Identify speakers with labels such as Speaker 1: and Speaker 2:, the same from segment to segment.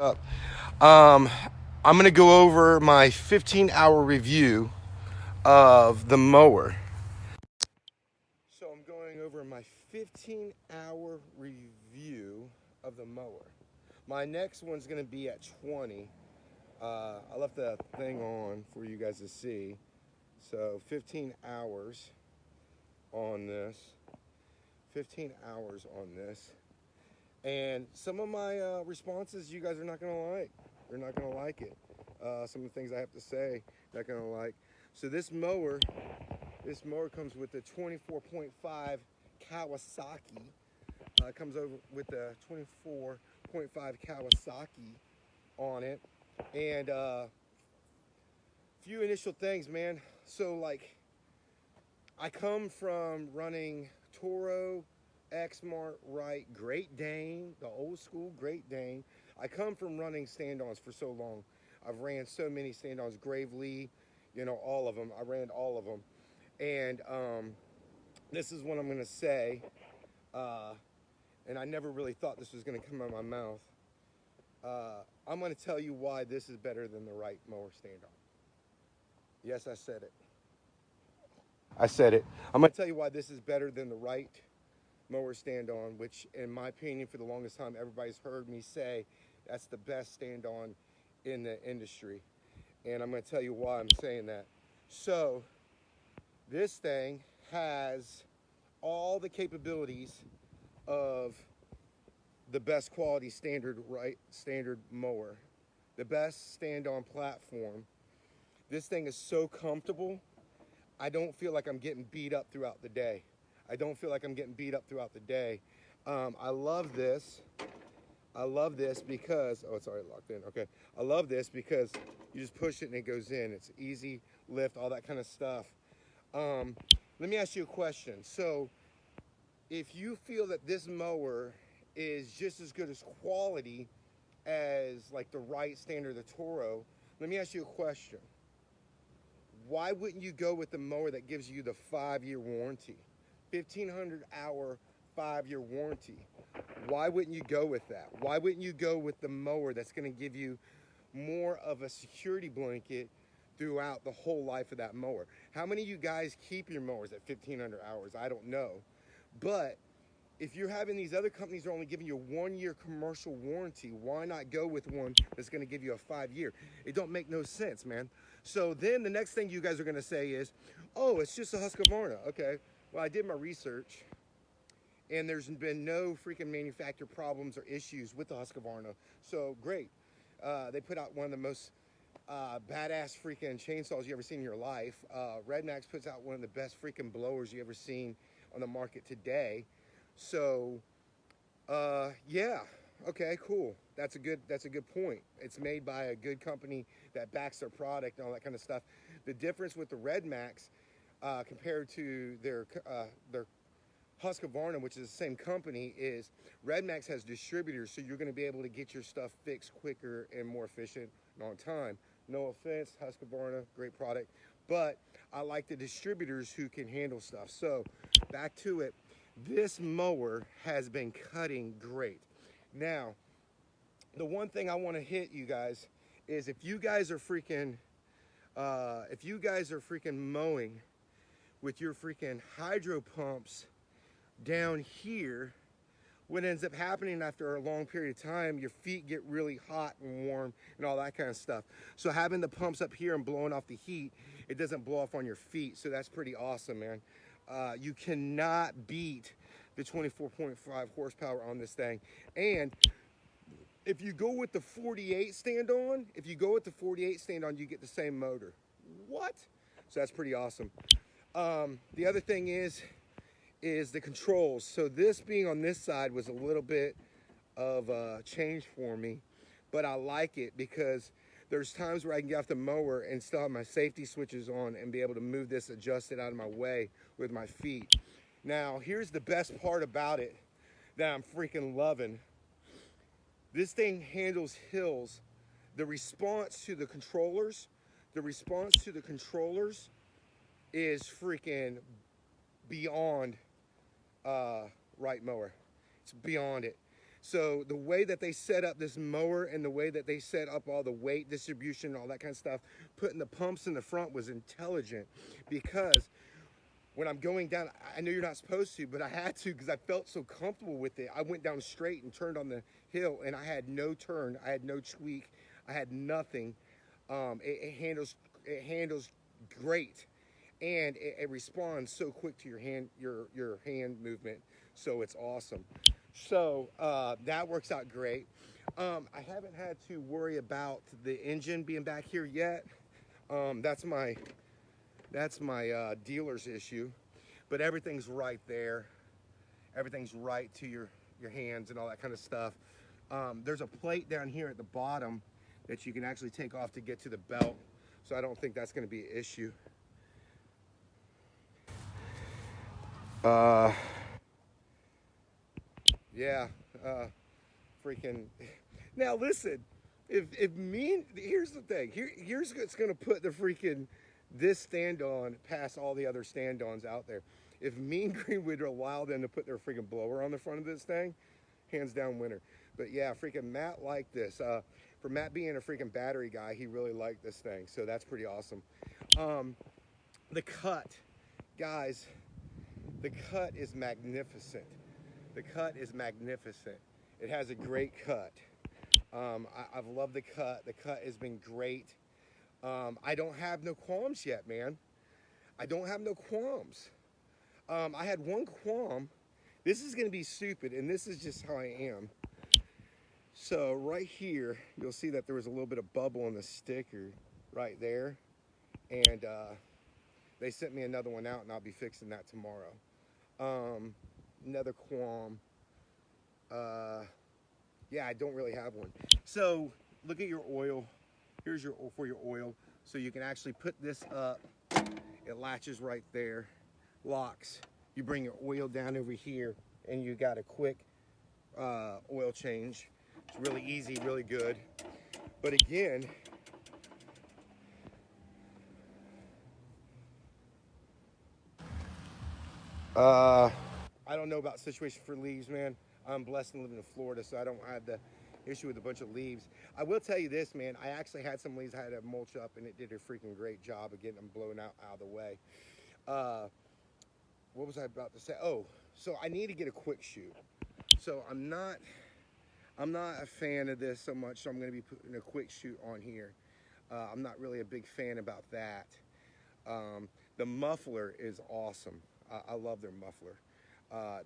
Speaker 1: Up. Um, I'm going to go over my 15-hour review of the mower. So I'm going over my 15-hour review of the mower. My next one's going to be at 20. I left the thing on for you guys to see. So 15 hours on this. 15 hours on this. And some of my responses you guys are not going to like. You're not going to like it. Some of the things I have to say, not going to like. So this mower comes with the 24.5 Kawasaki. Comes over with the 24.5 Kawasaki on it. And few initial things, man. So like, I come from running Toro, Exmart, Wright, Great Dane, the old school Great Dane. I come from running stand-ons for so long. I've ran so many stand-ons, Gravely, you know, all of them. I ran all of them. And this is what I'm going to say. And I never really thought this was going to come out of my mouth. I'm going to tell you why this is better than the Wright mower stand-on. Yes, I said it. I said it. I'm going to tell you why this is better than the Wright mower stand-on, which in my opinion for the longest time everybody's heard me say that's the best stand-on in the industry. And I'm going to tell you why I'm saying that. So this thing has all the capabilities of the best quality standard mower, the best stand-on platform. This thing is so comfortable. I don't feel like I'm getting beat up throughout the day. I don't feel like I'm getting beat up throughout the day. I love this. I love this because, oh, it's already locked in. Okay. I love this because you just push it and it goes in. It's easy lift, all that kind of stuff. Let me ask you a question. So if you feel that this mower is just as good as quality as like the Wright standard, the Toro, let me ask you a question. Why wouldn't you go with the mower that gives you the 5-year warranty? 1,500-hour 5-year warranty. Why wouldn't you go with that? Why wouldn't you go with the mower that's going to give you more of a security blanket throughout the whole life of that mower? How many of you guys keep your mowers at 1,500 hours? I don't know. But if you're having these other companies are only giving you a 1-year commercial warranty, why not go with one that's going to give you a 5-year? It don't make no sense, man. So then the next thing you guys are going to say is, oh, it's just a Husqvarna. Okay, well, I did my research, and there's been no freaking manufacturer problems or issues with the Husqvarna. So great. They put out one of the most badass freaking chainsaws you ever seen in your life. RedMax puts out one of the best freaking blowers you ever seen on the market today. So, yeah, okay, cool. That's a good point. It's made by a good company that backs their product and all that kind of stuff. The difference with the RedMax compared to their Husqvarna, which is the same company, is RedMax has distributors, so you're going to be able to get your stuff fixed quicker and more efficient and on time. No offense, Husqvarna, great product, but I like the distributors who can handle stuff. So back to it. This mower has been cutting great. Now, the one thing I want to hit you guys is if you guys are freaking mowing with your freaking hydro pumps down here, what ends up happening after a long period of time, your feet get really hot and warm and all that kind of stuff. So having the pumps up here and blowing off the heat, it doesn't blow off on your feet. So that's pretty awesome, man. You cannot beat the 24.5 horsepower on this thing. And if you go with the 48 stand-on, you get the same motor. What? So that's pretty awesome. The other thing is the controls. So this being on this side was a little bit of a change for me, but I like it because there's times where I can get off the mower and still have my safety switches on and be able to move this adjusted out of my way with my feet. Now, here's the best part about it that I'm freaking loving. This thing handles hills. The response to the controllers is freaking beyond Wright mower. It's beyond it. So the way that they set up this mower and the way that they set up all the weight distribution and all that kind of stuff, putting the pumps in the front was intelligent, because when I'm going down, I know you're not supposed to, but I had to because I felt so comfortable with it. I went down straight and turned on the hill, and I had no turn, I had no tweak, I had nothing. It handles great, and it responds so quick to your hand movement. So it's awesome. So that works out great. I haven't had to worry about the engine being back here yet. That's my dealer's issue, but everything's right there. Everything's right to your hands and all that kind of stuff. There's a plate down here at the bottom that you can actually take off to get to the belt, so I don't think that's going to be an issue. Yeah, freaking. Now listen, here's the thing. Here's what's gonna put the freaking this stand-on past all the other stand-ons out there. If Mean Green would allow them to put their freaking blower on the front of this thing, hands down winner. But yeah, freaking Matt liked this. For Matt being a freaking battery guy, he really liked this thing, so that's pretty awesome. The cut, guys, the cut is magnificent. The cut is magnificent. It has a great cut. I've loved the cut. The cut has been great. I don't have no qualms yet, man. I don't have no qualms. I had one qualm. This is going to be stupid, and this is just how I am. So right here, you'll see that there was a little bit of bubble on the sticker right there. And they sent me another one out, and I'll be fixing that tomorrow. Another qualm. Yeah, I don't really have one. So look at your oil. Here's your for your oil. So you can actually put this up. It latches right there, locks. You bring your oil down over here, and you got a quick oil change. It's really easy, really good. But again, I don't know about situation for leaves, man. I'm blessed and living in Florida, so I don't have the issue with a bunch of leaves. I will tell you this, man. I actually had some leaves I had to mulch up, and it did a freaking great job of getting them blown out of the way. What was I about to say? Oh, so I need to get a quick shoot. So I'm not a fan of this so much, so I'm going to be putting a quick shoot on here. I'm not really a big fan about that. The muffler is awesome. I love their muffler.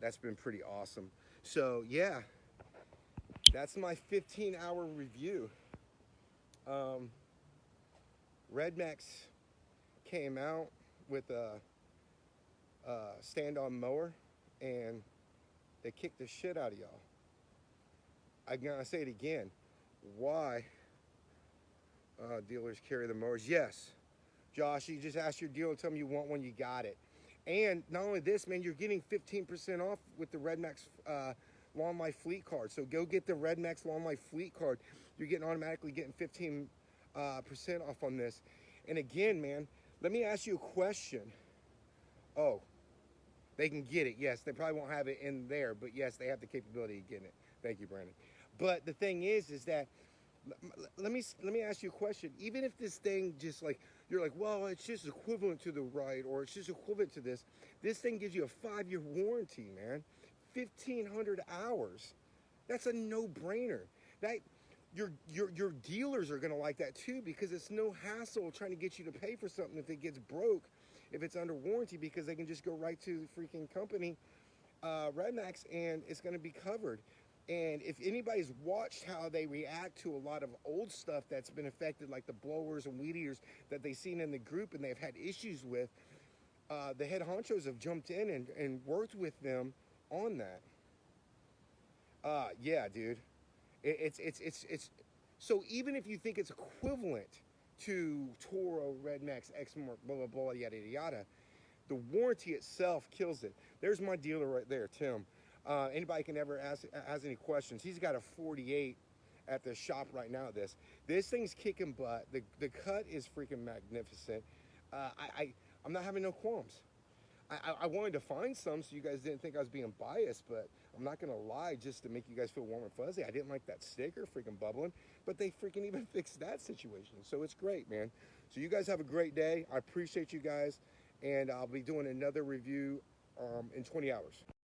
Speaker 1: That's been pretty awesome. So yeah, that's my 15-hour review. RedMax came out with a stand-on mower, and they kicked the shit out of y'all. I'm gonna say it again. Why dealers carry the mowers? Yes, Josh, you just asked your dealer, tell me you want one, you got it. And not only this, man, you're getting 15% off with the RedMax Lawn Life Fleet card. So go get the RedMax Lawn Life Fleet card. You're automatically getting 15% off on this. And again, man, let me ask you a question. Oh, they can get it. Yes, they probably won't have it in there, but yes, they have the capability of getting it. Thank you, Brandon. But the thing is that let me ask you a question. Even if this thing just like, you're like, well, it's just equivalent to the right, or it's just equivalent to this. This thing gives you a 5-year warranty, man. 1,500 hours. That's a no-brainer. That your dealers are gonna like that too, because it's no hassle trying to get you to pay for something if it gets broke, if it's under warranty, because they can just go right to the freaking company, RedMax, and it's gonna be covered. And if anybody's watched how they react to a lot of old stuff that's been affected, like the blowers and weed eaters that they've seen in the group and they've had issues with, the head honchos have jumped in and worked with them on that. Yeah, dude. It's so even if you think it's equivalent to Toro, RedMax, Exmark, blah, blah, blah, yada, yada, yada, the warranty itself kills it. There's my dealer right there, Tim. Anybody can ever ask any questions. He's got a 48 at the shop right now. This thing's kicking butt. The cut is freaking magnificent. I'm not having no qualms. I wanted to find some so you guys didn't think I was being biased, but I'm not gonna lie just to make you guys feel warm and fuzzy. I didn't like that sticker freaking bubbling, but they freaking even fixed that situation. So it's great, man. So you guys have a great day. I appreciate you guys, and I'll be doing another review in 20 hours.